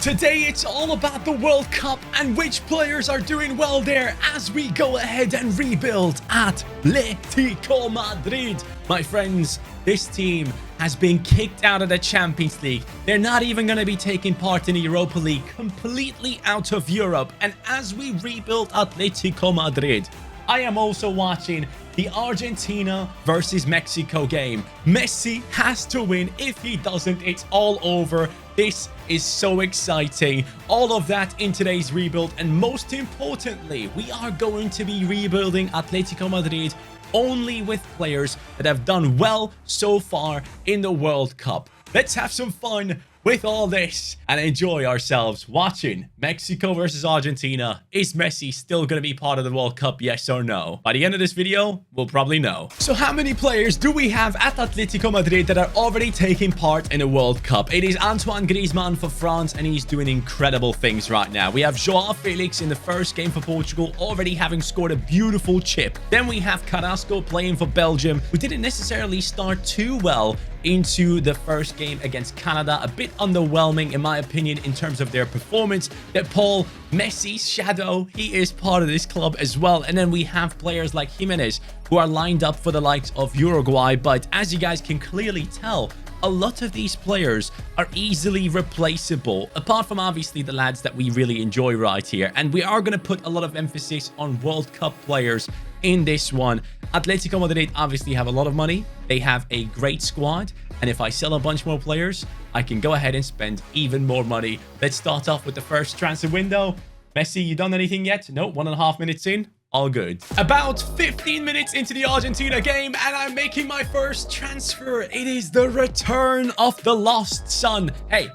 Today it's all about the World Cup and which players are doing well there as we go ahead and rebuild Atletico Madrid. My friends, this team has been kicked out of the Champions League. They're not even going to be taking part in the Europa League, completely out of Europe. And as we rebuild Atletico Madrid, I am also watching the Argentina versus Mexico game. Messi has to win. If he doesn't, it's all over. This is so exciting. All of that in today's rebuild. And most importantly, we are going to be rebuilding Atletico Madrid only with players that have done well so far in the World Cup. Let's have some fun with all this and enjoy ourselves watching Mexico versus Argentina. Is Messi still going to be part of the World Cup, yes or no? By the end of this video, we'll probably know. So how many players do we have at Atletico Madrid that are already taking part in a World Cup? It is Antoine Griezmann for France, and he's doing incredible things right now. We have João Felix in the first game for Portugal, already having scored a beautiful chip. Then we have Carrasco playing for Belgium, who didn't necessarily start too well into the first game against Canada. A bit underwhelming in my opinion in terms of their performance. That Paul, Messi's shadow, he is part of this club as well. And then we have players like Jimenez who are lined up for the likes of Uruguay. But as you guys can clearly tell, a lot of these players are easily replaceable, apart from obviously the lads that we really enjoy right here. And we are going to put a lot of emphasis on World Cup players in this one. Atletico Madrid obviously have a lot of money. They have a great squad. And if I sell a bunch more players, I can go ahead and spend even more money. Let's start off with the first transfer window. Messi, you done anything yet? No, 1.5 minutes in. All good. About 15 minutes into the Argentina game, and I'm making my first transfer. It is the return of the lost son. Hey,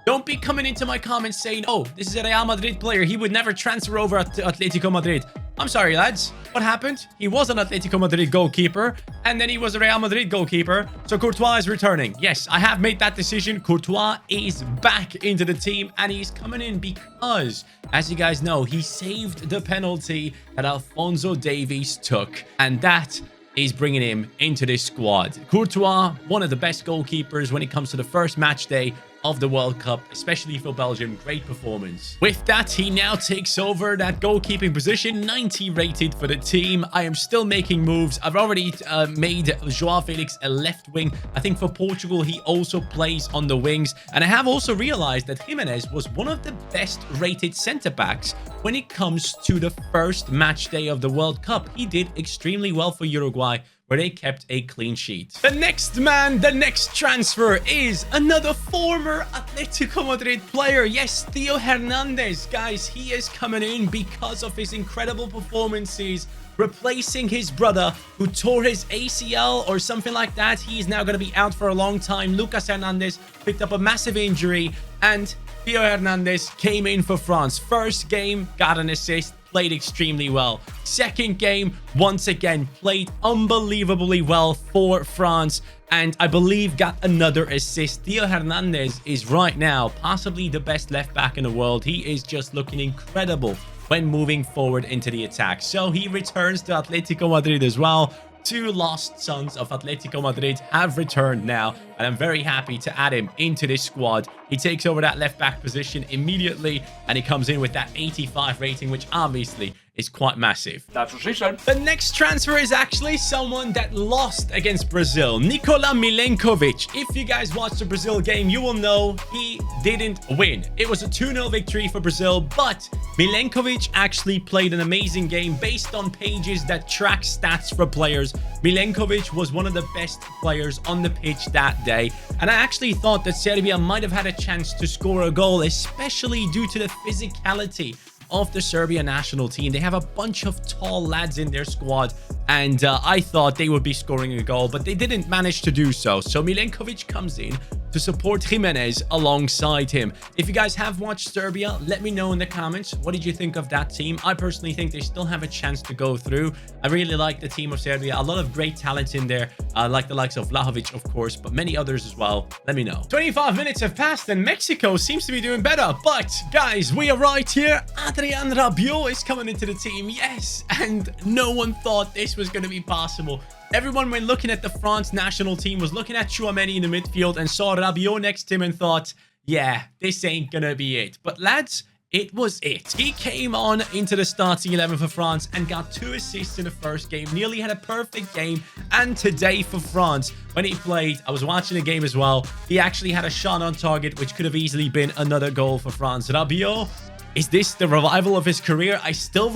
don't be coming into my comments saying, oh, this is a Real Madrid player. He would never transfer over to Atletico Madrid. I'm sorry, lads. What happened? He was an Atletico Madrid goalkeeper, and then he was a Real Madrid goalkeeper. So Courtois is returning. Yes, I have made that decision. Courtois is back into the team, and he's coming in because, as you guys know, he saved the penalty that Alphonso Davies took, and that is bringing him into this squad. Courtois, one of the best goalkeepers when it comes to the first match day of the World Cup, especially for Belgium. Great performance. With that, he now takes over that goalkeeping position, 90 rated for the team. I am still making moves. I've already made João Felix a left wing. I think for Portugal, he also plays on the wings. And I have also realized that Jimenez was one of the best rated centre-backs when it comes to the first match day of the World Cup. He did extremely well for Uruguay, where they kept a clean sheet. The next man, the next transfer is another former Atletico Madrid player. Yes, Theo Hernandez. Guys, he is coming in because of his incredible performances, replacing his brother who tore his ACL or something like that. He is now going to be out for a long time. Lucas Hernandez picked up a massive injury, and Theo Hernandez came in for France. First game, got an assist, played extremely well. Second game, once again, played unbelievably well for France, and I believe got another assist. Theo Hernandez is right now possibly the best left back in the world. He is just looking incredible when moving forward into the attack. So he returns to Atletico Madrid as well. Two lost sons of Atletico Madrid have returned now, and I'm very happy to add him into this squad. He takes over that left back position immediately, and he comes in with that 85 rating, which obviously is quite massive. That's what she said. The next transfer is actually someone that lost against Brazil, Nikola Milenkovic. If you guys watched the Brazil game, you will know he didn't win. It was a 2-0 victory for Brazil, but Milenkovic actually played an amazing game based on pages that track stats for players. Milenkovic was one of the best players on the pitch that day, and I actually thought that Serbia might have had a chance to score a goal, especially due to the physicality of the Serbia national team. They have a bunch of tall lads in their squad, and I thought they would be scoring a goal, but they didn't manage to do so. So Milenkovic comes in to support Jimenez alongside him. If you guys have watched Serbia, let me know in the comments. What did you think of that team? I personally think they still have a chance to go through. I really like the team of Serbia. A lot of great talents in there, like the likes of Vlahovic, of course, but many others as well. Let me know. 25 minutes have passed and Mexico seems to be doing better. But guys, we are right here. Adrian Rabiot is coming into the team. Yes, and no one thought this was going to be possible. Everyone, when looking at the France national team, was looking at Tchouaméni in the midfield and saw Rabiot next to him and thought, yeah, this ain't gonna be it. But lads, it was it. He came on into the starting 11 for France and got 2 assists in the first game. Nearly had a perfect game. And today for France, when he played, I was watching the game as well. He actually had a shot on target, which could have easily been another goal for France. Rabiot, is this the revival of his career? I still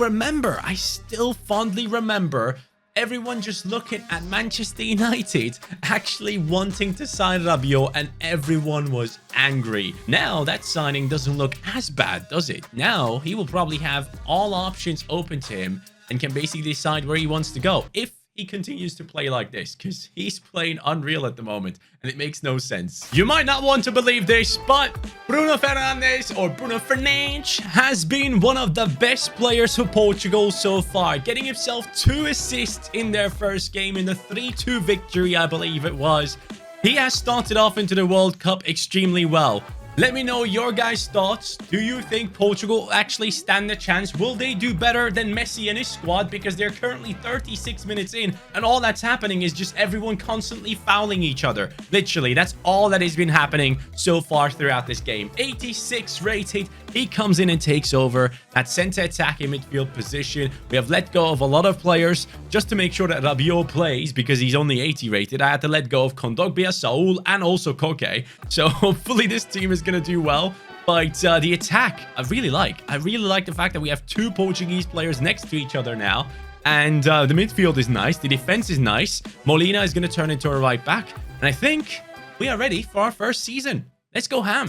fondly remember everyone just looking at Manchester United actually wanting to sign Rabiot, and everyone was angry. Now that signing doesn't look as bad, does it? Now he will probably have all options open to him and can basically decide where he wants to go if he continues to play like this, because he's playing unreal at the moment and it makes no sense. You might not want to believe this, but Bruno Fernandez, or Bruno Fernandes, has been one of the best players for Portugal so far, getting himself 2 assists in their first game in the 3-2 victory, I believe it was. He has started off into the World Cup extremely well. Let me know your guys' thoughts. Do you think Portugal actually stand a chance? Will they do better than Messi and his squad? Because they're currently 36 minutes in, and all that's happening is just everyone constantly fouling each other. Literally, that's all that has been happening so far throughout this game. 86 rated. He comes in and takes over at center attacking midfield position. We have let go of a lot of players just to make sure that Rabiot plays, because he's only 80 rated. I had to let go of Kondogbia, Saul, and also Koke. So hopefully this team is going to do well. But the attack, I really like the fact that we have 2 Portuguese players next to each other now. And the midfield is nice. The defense is nice. Molina is going to turn into a right back. And I think we are ready for our first season. Let's go ham.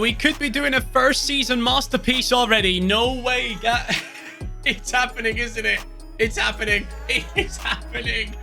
We could be doing a first season masterpiece already. No way. It's happening, isn't it? It's happening. It's happening.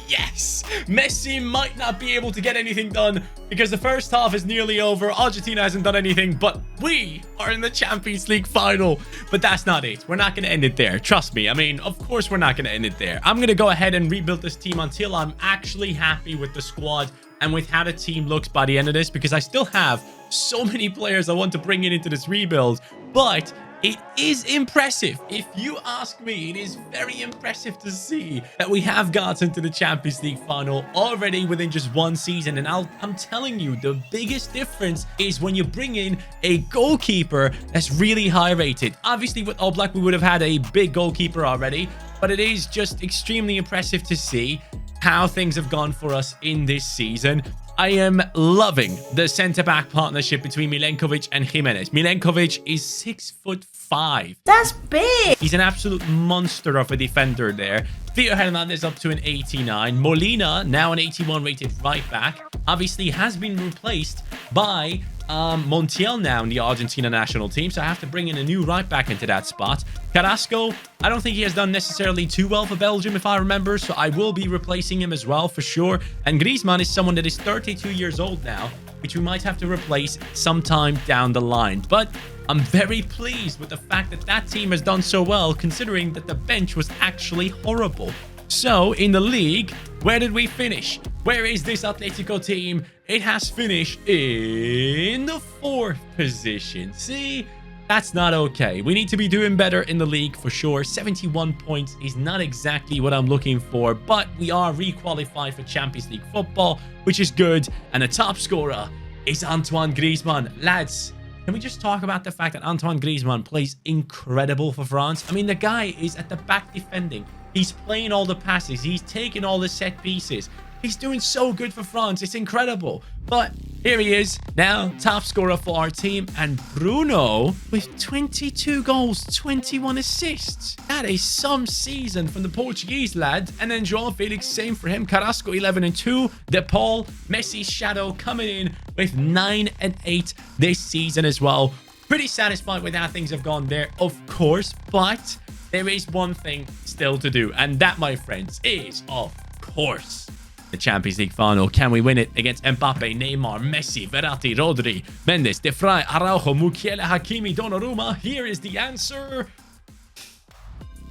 Yes. Messi might not be able to get anything done because the first half is nearly over. Argentina hasn't done anything, but we are in the Champions League final. But that's not it. We're not going to end it there. Trust me. I mean, of course, we're not going to end it there. I'm going to go ahead and rebuild this team until I'm actually happy with the squad and with how the team looks by the end of this, because I still have so many players I want to bring into this rebuild. But it is impressive. If you ask me, it is very impressive to see that we have gotten to the Champions League final already within just 1 season. And I'm telling you, the biggest difference is when you bring in a goalkeeper that's really high rated. Obviously, with All Black, we would have had a big goalkeeper already, but it is just extremely impressive to see how things have gone for us in this season. I am loving the centre-back partnership between Milenkovic and Jimenez. Milenkovic is 6'5". That's big. He's an absolute monster of a defender there. Enzo Fernandez up to an 89. Molina, now an 81 rated right back, obviously has been replaced by Montiel now in the Argentina national team, so I have to bring in a new right back into that spot. Carrasco, I don't think he has done necessarily too well for Belgium, if I remember, so I will be replacing him as well for sure. And Griezmann is someone that is 32 years old now, which we might have to replace sometime down the line. But I'm very pleased with the fact that that team has done so well, considering that the bench was actually horrible. So, in the league, where did we finish? Where is this Atletico team? It has finished in the 4th position. See? That's not okay. We need to be doing better in the league for sure. 71 points is not exactly what I'm looking for, but we are re-qualified for Champions League football, which is good. And the top scorer is Antoine Griezmann. Lads, can we just talk about the fact that Antoine Griezmann plays incredible for France? I mean, the guy is at the back defending. He's playing all the passes. He's taking all the set pieces. He's doing so good for France. It's incredible. But here he is now, top scorer for our team. And Bruno with 22 goals, 21 assists. That is some season from the Portuguese lad. And then João Felix, same for him. Carrasco 11 and 2. De Paul, Messi's shadow coming in with 9 and 8 this season as well. Pretty satisfied with how things have gone there, of course. But there is one thing still to do. And that, my friends, is, of course, the Champions League final. Can we win it against Mbappe, Neymar, Messi, Verratti, Rodri, Mendes, De Vrij, Araujo, Mukiele, Hakimi, Donnarumma? Here is the answer.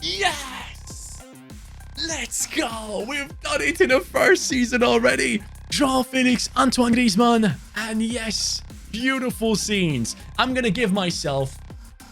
Yes! Let's go! We've done it in the first season already. João Felix, Antoine Griezmann, and yes, beautiful scenes. I'm gonna give myself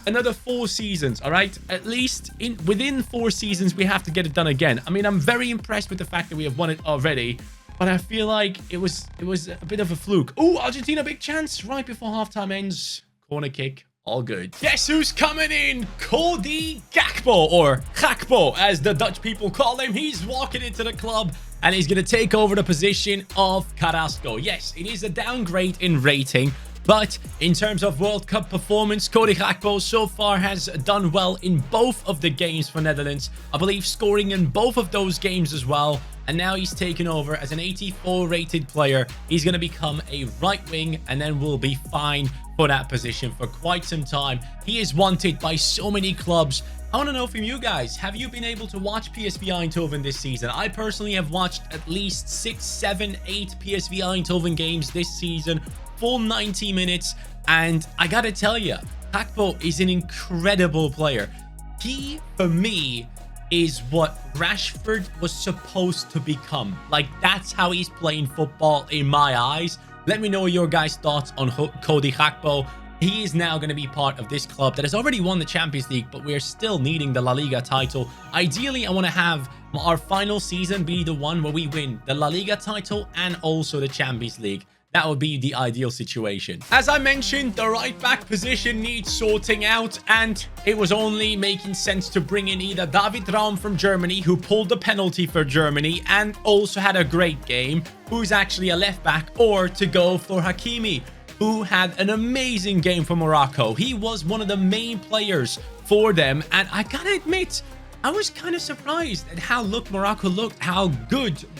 another 4 seasons, all right? At least within 4 seasons, we have to get it done again. I mean, I'm very impressed with the fact that we have won it already, but I feel like it was a bit of a fluke. Oh, Argentina, big chance right before halftime ends. Corner kick. All good. Guess who's coming in? Cody Gakpo, or Gakpo, as the Dutch people call him. He's walking into the club, and he's going to take over the position of Carrasco. Yes, it is a downgrade in rating, but in terms of World Cup performance, Cody Gakpo so far has done well in both of the games for Netherlands. I believe scoring in both of those games as well. And now he's taken over as an 84 rated player. He's going to become a right wing, and then will be fine for that position for quite some time. He is wanted by so many clubs. I want to know from you guys, have you been able to watch PSV Eindhoven this season? I personally have watched at least 6, 7, 8 PSV Eindhoven games this season, full 90 minutes. And I got to tell you, Gakpo is an incredible player. He, for me, is what Rashford was supposed to become. Like, that's how he's playing football in my eyes. Let me know your guys' thoughts on Cody Gakpo. He is now going to be part of this club that has already won the Champions League, but we're still needing the La Liga title. Ideally, I want to have our final season be the one where we win the La Liga title and also the Champions League. That would be the ideal situation. As I mentioned, the right back position needs sorting out, and it was only making sense to bring in either David Raum from Germany, who pulled the penalty for Germany and also had a great game, who's actually a left back, or to go for Hakimi, who had an amazing game for Morocco. He was one of the main players for them, and I gotta admit, I was kind of surprised at how good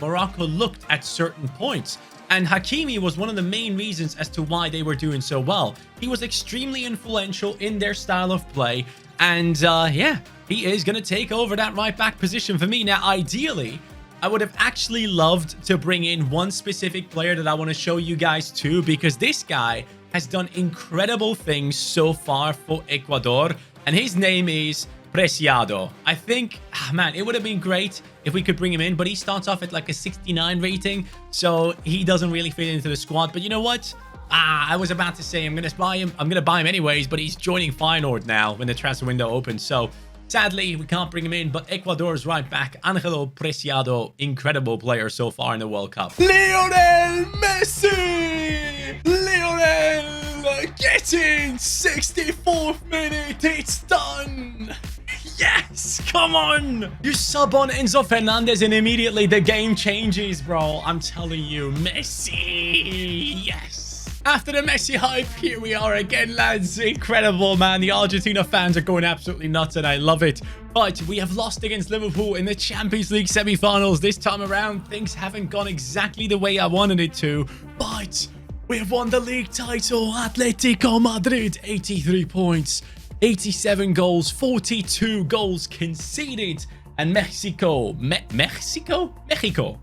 Morocco looked at certain points. And Hakimi was one of the main reasons as to why they were doing so well. He was extremely influential in their style of play. And yeah, he is going to take over that right back position for me. Now, ideally, I would have actually loved to bring in one specific player that I want to show you guys too, because this guy has done incredible things so far for Ecuador. And his name is Preciado. I think, man, it would have been great if we could bring him in, but he starts off at like a 69 rating, so he doesn't really fit into the squad. But you know what? I was about to say I'm gonna buy him anyways, but he's joining Feyenoord now when the transfer window opens. So sadly, we can't bring him in, but Ecuador's right back, Angelo Preciado, incredible player so far in the World Cup. Lionel Messi! Lionel getting 64th minute. It's done. Yes, come on. You sub on Enzo Fernandez and immediately the game changes, bro. I'm telling you, Messi. Yes. After the Messi hype, here we are again, lads. Incredible, man. The Argentina fans are going absolutely nuts, and I love it. But we have lost against Liverpool in the Champions League semi-finals. This time around, things haven't gone exactly the way I wanted it to. But we have won the league title. Atletico Madrid, 83 points. 87 goals, 42 goals conceded, and Mexico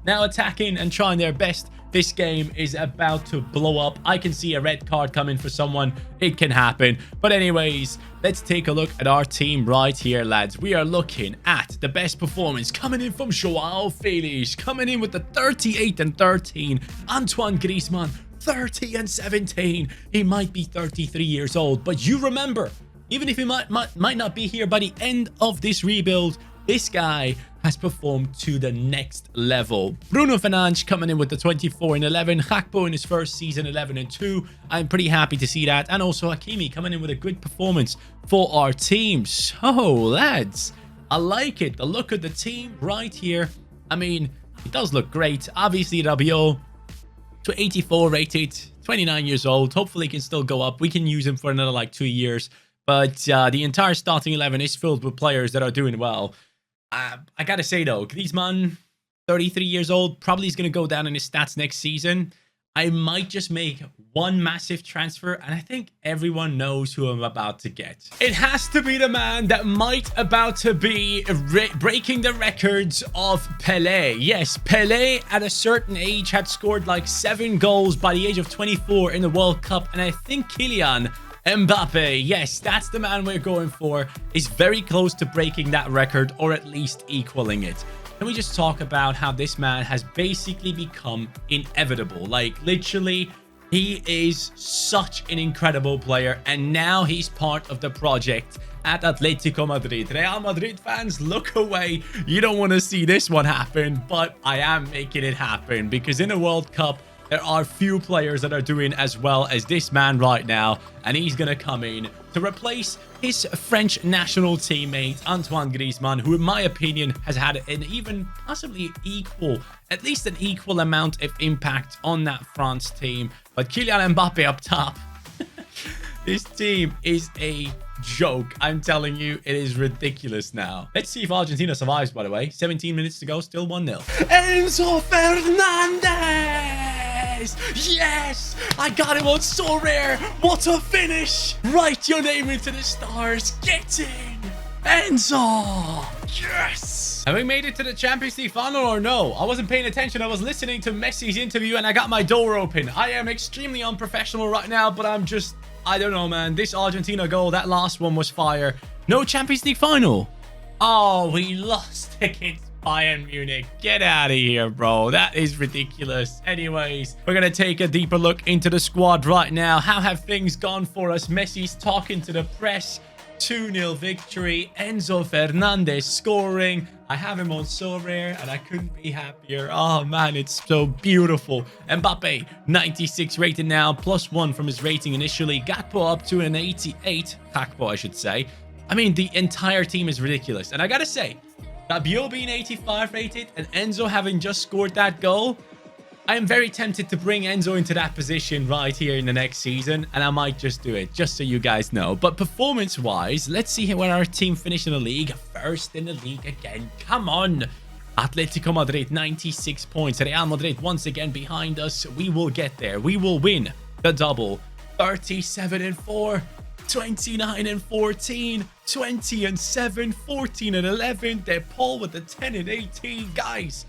now attacking and trying their best. This game is about to blow up. I can see a red card coming for someone. It can happen. But anyways, let's take a look at our team right here, lads. We are looking at the best performance coming in from Joao Felix, coming in with the 38 and 13. Antoine Griezmann, 30 and 17. He might be 33 years old, but you remember, even if he might not be here by the end of this rebuild, this guy has performed to the next level. Bruno Fernandes coming in with the 24 and 11. Gakpo in his first season, 11 and 2. I'm pretty happy to see that. And also Hakimi coming in with a good performance for our team. So, lads, I like it. The look of the team right here. I mean, it does look great. Obviously, Rabiot to 84 rated, 29 years old. Hopefully, he can still go up. We can use him for another like 2 years. But the entire starting 11 is filled with players that are doing well. I gotta say, though, Griezmann, 33 years old, probably is going to go down in his stats next season. I might just make one massive transfer, and I think everyone knows who I'm about to get. It has to be the man that might about to be breaking the records of Pelé. Yes, Pelé at a certain age had scored like 7 goals by the age of 24 in the World Cup, and I think Kylian Mbappe, yes, that's the man we're going for, is very close to breaking that record, or at least equaling it. Can we just talk about how this man has basically become inevitable? Like, literally, He is such an incredible player, and now he's part of the project at Atletico Madrid. Real Madrid fans, look away. You don't want to see this one happen, but I am making it happen because in a World Cup, there are few players that are doing as well as this man right now, and he's going to come in to replace his French national teammate, Antoine Griezmann, who in my opinion has had an even possibly equal, at least an equal amount of impact on that France team. But Kylian Mbappe up top, this team is a joke. I'm telling you, it is ridiculous now. Let's see if Argentina survives, by the way. 17 minutes to go, still 1-0. Enzo Fernandez! Yes! I got him on so rare. What a finish! Write your name into the stars. Get in! Enzo! Yes! Have we made it to the Champions League final or no? I wasn't paying attention. I was listening to Messi's interview and I got my door open. I am extremely unprofessional right now, but I'm just... I don't know, man. This Argentina goal, that last one was fire. No Champions League final. Oh, we lost against Bayern Munich. Get out of here, bro. That is ridiculous. Anyways, we're going to take a deeper look into the squad right now. How have things gone for us? Messi's talking to the press. 2-0 victory. Enzo Fernandez scoring. I have him on so rare and I couldn't be happier. Oh man, it's so beautiful. Mbappe, 96 rated now, +1 from his rating initially. Gakpo up to an 88. Gakpo, I should say. I mean, the entire team is ridiculous. And I gotta say, Rabiot being 85 rated and Enzo having just scored that goal, I am very tempted to bring Enzo into that position right here in the next season, and I might just do it, just so you guys know. But performance-wise, let's see where our team finished in the league. First in the league again. Come on. Atletico Madrid, 96 points. Real Madrid once again behind us. We will get there. We will win the double. 37-4, 29-14, 20-7, 14-11. They're Paul with the 10-18. Guys,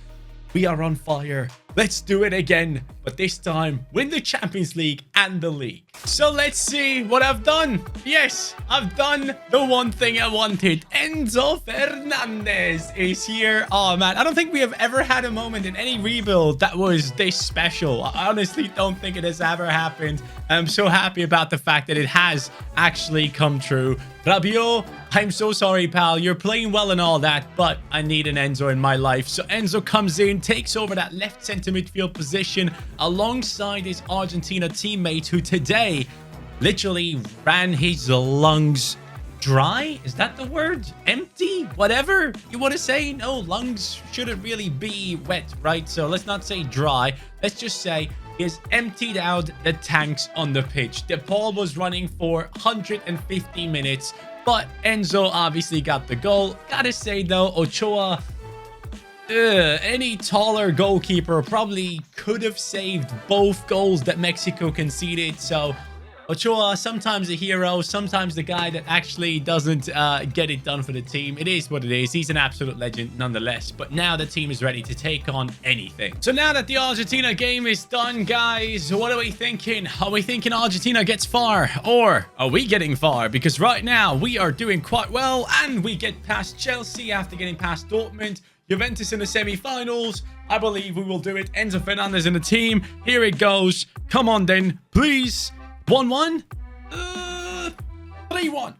we are on fire. Let's do it again, but this time win the Champions League and the league. So let's see what I've done. Yes, I've done the one thing I wanted. Enzo Fernandez is here. Oh man, I don't think we have ever had a moment in any rebuild that was this special. I honestly don't think it has ever happened. I'm so happy about the fact that it has actually come true. Rabiot, I'm so sorry, pal. You're playing well and all that, but I need an Enzo in my life. So Enzo comes in, takes over that left center midfield position alongside his Argentina teammate who today literally ran his lungs dry. Is that the word? Empty? Whatever you want to say. No, lungs shouldn't really be wet, right? So let's not say dry. Let's just say he has emptied out the tanks on the pitch. De Paul was running for 150 minutes, but Enzo obviously got the goal. Gotta say though, Ochoa, any taller goalkeeper probably could have saved both goals that Mexico conceded. So Ochoa, sometimes a hero, sometimes the guy that actually doesn't get it done for the team. It is what it is. He's an absolute legend nonetheless. But now the team is ready to take on anything. So now that the Argentina game is done, guys, what are we thinking? Are we thinking Argentina gets far? Or are we getting far? Because right now we are doing quite well and we get past Chelsea after getting past Dortmund. Juventus in the semi-finals. I believe we will do it. Enzo Fernandez in the team. Here it goes. Come on then, please. 1-1? 3-1.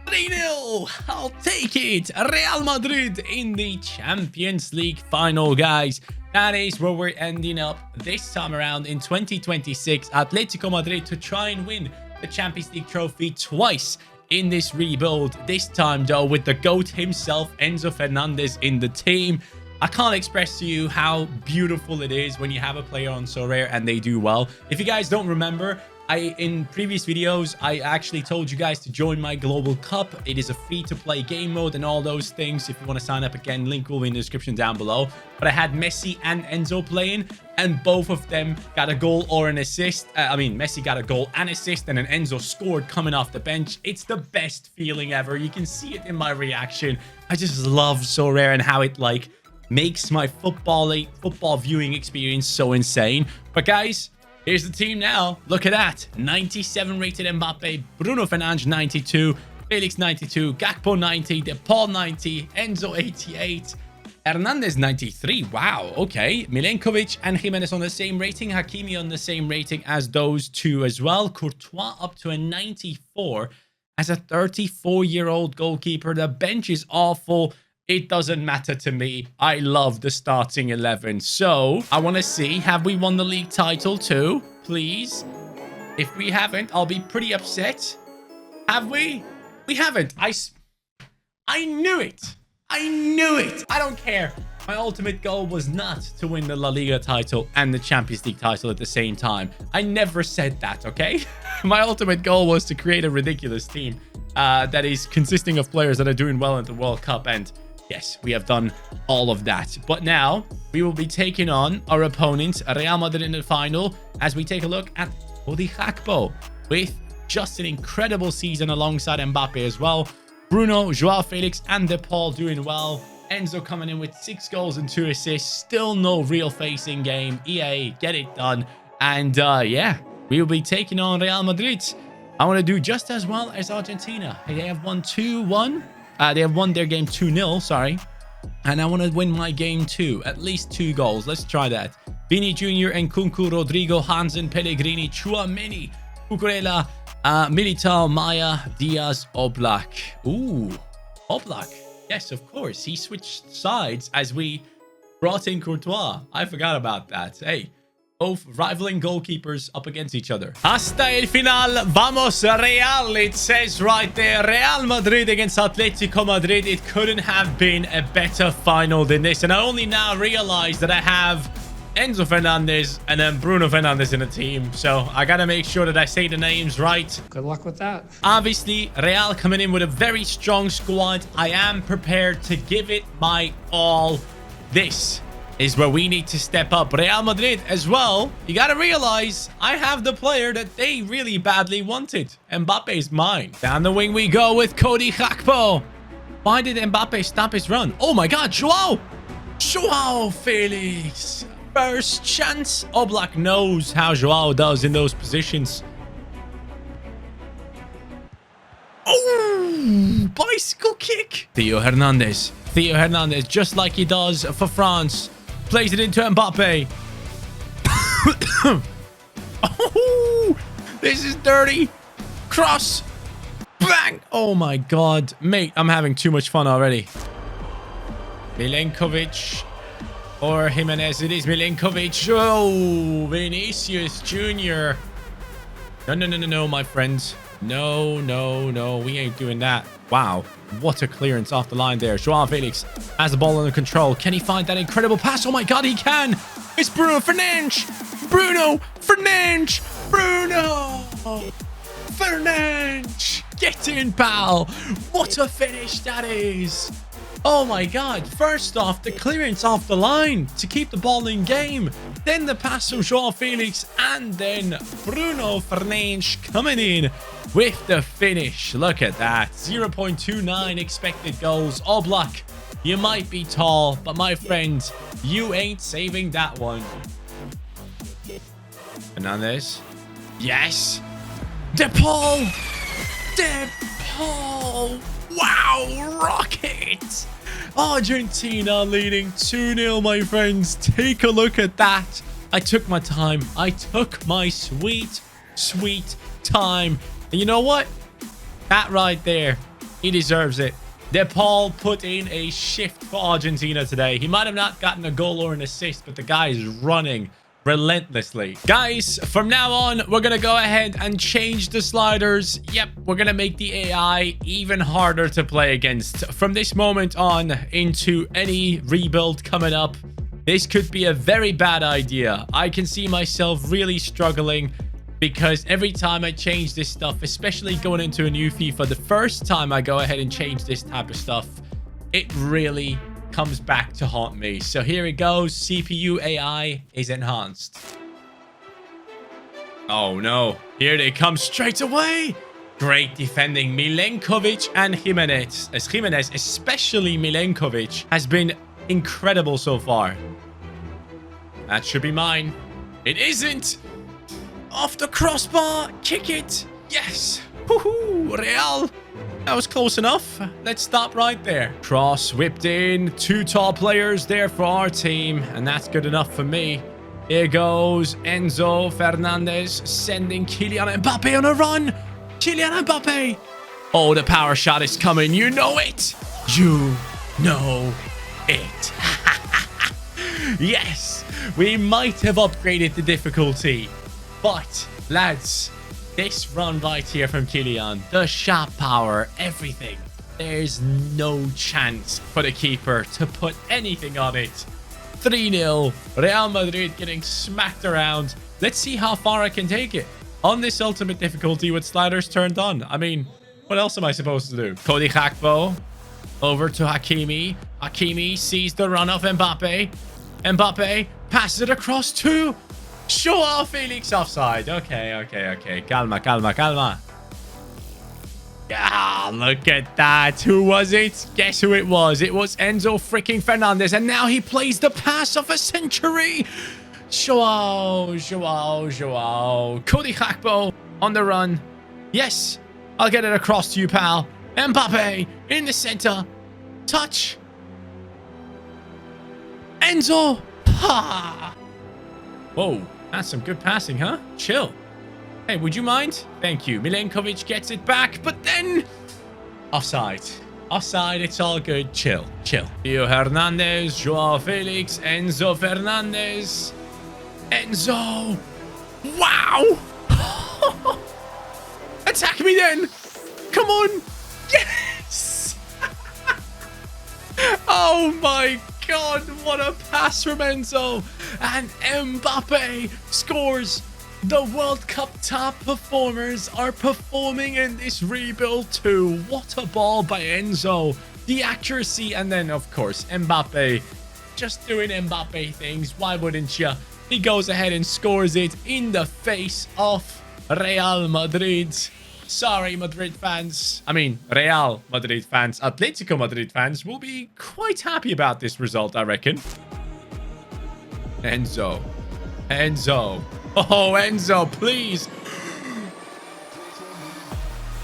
3-0. I'll take it. Real Madrid in the Champions League final, guys. That is where we're ending up this time around in 2026. Atletico Madrid to try and win the Champions League trophy twice in this rebuild. This time, though, with the GOAT himself, Enzo Fernandez, in the team. I can't express to you how beautiful it is when you have a player on so rare and they do well. If you guys don't remember, in previous videos, I actually told you guys to join my Global Cup. It is a free-to-play game mode and all those things. If you want to sign up again, link will be in the description down below. But I had Messi and Enzo playing, and both of them got a goal or an assist. Messi got a goal and assist, and then Enzo scored coming off the bench. It's the best feeling ever. You can see it in my reaction. I just love so rare and how it like makes my football viewing experience so insane. But guys, here's the team now. Look at that. 97 rated Mbappe, Bruno Fernandes 92, Felix 92, Gakpo 90, De Paul 90, Enzo 88. Hernandez 93. Wow. Okay. Milenkovic and Jimenez on the same rating. Hakimi on the same rating as those two as well. Courtois up to a 94 as a 34-year-old goalkeeper. The bench is awful. It doesn't matter to me. I love the starting 11. So I want to see, have we won the league title too? Please. If we haven't, I'll be pretty upset. Have we? We haven't. I knew it. I knew it. I don't care. My ultimate goal was not to win the La Liga title and the Champions League title at the same time. I never said that, okay? My ultimate goal was to create a ridiculous team that is consisting of players that are doing well in the World Cup. And yes, we have done all of that. But now we will be taking on our opponent, Real Madrid, in the final as we take a look at Cody Gakpo with just an incredible season alongside Mbappe as well. Bruno, Joao Felix, and De Paul doing well. Enzo coming in with 6 goals and 2 assists. Still no real facing game. EA, get it done. And yeah, we will be taking on Real Madrid. I want to do just as well as Argentina. They have won 2-1. They have won their game 2-0, sorry. And I want to win my game too. At least 2 goals. Let's try that. Vini Jr., Nkunku, Rodrigo, Hansen, Pellegrini, Tchouameni, Cucurella, Militao, Maya, Diaz, Oblak. Ooh, Oblak. Yes, of course. He switched sides as we brought in Courtois. I forgot about that. Hey, both rivaling goalkeepers up against each other. Hasta el final, vamos Real. It says right there, Real Madrid against Atletico Madrid. It couldn't have been a better final than this. And I only now realize that I have Enzo Fernandez and then Bruno Fernandez in the team. So I got to make sure that I say the names right. Good luck with that. Obviously, Real coming in with a very strong squad. I am prepared to give it my all. This is where we need to step up. Real Madrid as well. You got to realize I have the player that they really badly wanted. Mbappe is mine. Down the wing we go with Cody Gakpo. Why did Mbappe stop his run? Oh my God, Joao Felix. First chance. Oblak knows how Joao does in those positions. Oh, bicycle kick. Theo Hernandez, just like he does for France. Plays it into Mbappe. Oh, this is dirty. Cross. Bang. Oh my God. Mate, I'm having too much fun already. Milenkovic. Or Jimenez. It is Milenkovic. Oh, Vinicius Jr. No, my friends. No. We ain't doing that. Wow. What a clearance off the line there. Joao Felix has the ball under control. Can he find that incredible pass? Oh my God, he can. It's Bruno Fernandes. Bruno Fernandes. Get in, pal. What a finish that is. Oh my God. First off, the clearance off the line to keep the ball in game. Then the pass from Joao Felix. And then Bruno Fernandes coming in with the finish. Look at that. 0.29 expected goals. Oblak, you might be tall, but my friend, you ain't saving that one. Fernandez. Yes. De Paul. Wow, rocket. Argentina leading 2-0, my friends. Take a look at that. I took my time. I took my sweet time. And you know what? That right there, he deserves it. De Paul put in a shift for Argentina today. He might have not gotten a goal or an assist, but the guy is running relentlessly. Guys, from now on, we're going to go ahead and change the sliders. Yep, we're going to make the AI even harder to play against. From this moment on into any rebuild coming up, this could be a very bad idea. I can see myself really struggling because every time I change this stuff, especially going into a new FIFA, the first time I go ahead and change this type of stuff, it really comes back to haunt me. So here it goes. CPU AI is enhanced. Oh no. Here they come straight away. Great defending. Milenkovic and Jimenez. Jimenez, especially Milenkovic, has been incredible so far. That should be mine. It isn't. Off the crossbar. Kick it. Yes. Woohoo. Real That was close enough. Let's stop right there. Cross whipped in. 2 tall players there for our team. And that's good enough for me. Here goes Enzo Fernandez sending Kylian Mbappe on a run. Kylian Mbappe. Oh, the power shot is coming. You know it. You know it. Yes, we might have upgraded the difficulty. But, lads, this run right here from Kylian, the shot power, everything. There's no chance for the keeper to put anything on it. 3-0, Real Madrid getting smacked around. Let's see how far I can take it on this ultimate difficulty with sliders turned on. I mean, what else am I supposed to do? Cody Gakpo over to Hakimi. Hakimi sees the run of Mbappe. Mbappe passes it across to Joao Felix offside. Okay. Calma. Ah, look at that. Who was it? Guess who it was. It was Enzo freaking Fernandez. And now he plays the pass of a century. Joao. Cody Gakpo on the run. Yes, I'll get it across to you, pal. Mbappe in the center. Touch. Enzo. Ha. Whoa, that's some good passing, huh? Chill. Hey, would you mind? Thank you. Milenkovic gets it back, but then... Offside. Offside, it's all good. Chill. Theo Hernandez, Joao Felix, Enzo Fernandez. Enzo. Wow. Attack me then. Come on. Yes. Oh my God, what a pass from Enzo. And Mbappe scores. The World Cup top performers are performing in this rebuild too. What a ball by Enzo. The accuracy, and then, of course, Mbappe just doing Mbappe things. Why wouldn't you? He goes ahead and scores it in the face of Real Madrid. Sorry, Madrid fans. I mean, Real Madrid fans. Atletico Madrid fans will be quite happy about this result, I reckon. Enzo. Oh, Enzo, please.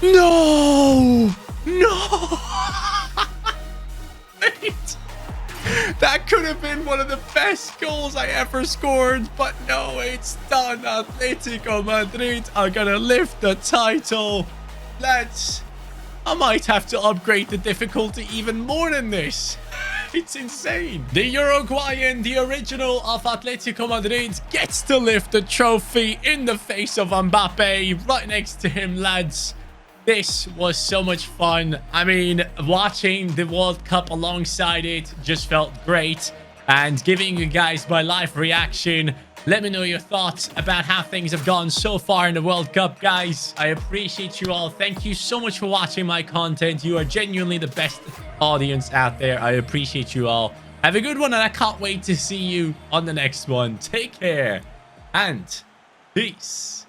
No. Wait. That could have been one of the best goals I ever scored, but no, it's done. Atletico Madrid are gonna lift the title. Lads, I might have to upgrade the difficulty even more than this. It's insane. The Uruguayan, the original of Atletico Madrid, gets to lift the trophy in the face of Mbappe. Right next to him, lads. This was so much fun. I mean, watching the World Cup alongside it just felt great. And giving you guys my live reaction. Let me know your thoughts about how things have gone so far in the World Cup, guys. I appreciate you all. Thank you so much for watching my content. You are genuinely the best audience out there. I appreciate you all. Have a good one, and I can't wait to see you on the next one. Take care and peace.